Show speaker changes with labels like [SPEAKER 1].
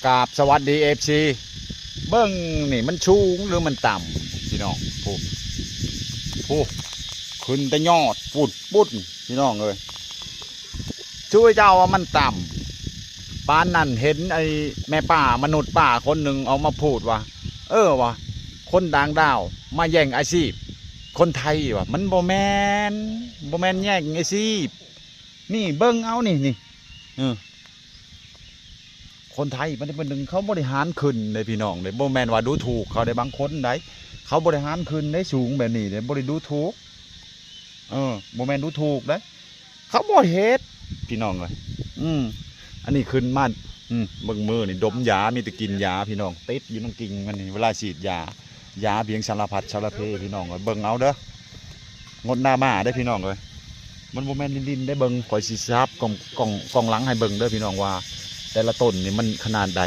[SPEAKER 1] กราบสวัสดีFCเบิ้งนี่มันชูงหรือมันต่ำพี่น้องผู้ขึ้นแต่ยอดปุดปุดพี่น้องเลยช่วยเจ้าว่ามันต่ำปานนั่นเห็นไอ้แม่ป่ามนุษย์ป่าคนหนึ่งเอามาพูดว่าว่ะคนต่างดาวมาแย่งอาชีพคนไทยว่ะมันบ่แมนแย่งอาชีพนี่เบิ้งเอานี่คนไทยมันเป็นหนึ่งเขาบริหารขึ้นเลยพี่น้องเลยโบแมนว่าดูถูกเขาได้บางคนได้เขาบริหารขึ้นได้สูงแบบนี้เลยบริดูถูกโบแมนดูถูกได้เขาบริเฮดพี่น้องเลยอันนี้ขึ้นมาเบิ่งมือนี่ดมยามีแต่กินยาพี่น้องติดอยู่น้องกิ่งมันนี่เวลาฉีดยาเพียงสารพัดสารเพพี่น้องเลยเบิ่งเอาเด้องดหน้ามาได้พี่น้องเลยมันโบแมนลินได้เบิ่งคอยซีซับกองหลังให้เบิ่งเด้อพี่น้องว่าแต่ละต้นนี่มันขนาดใด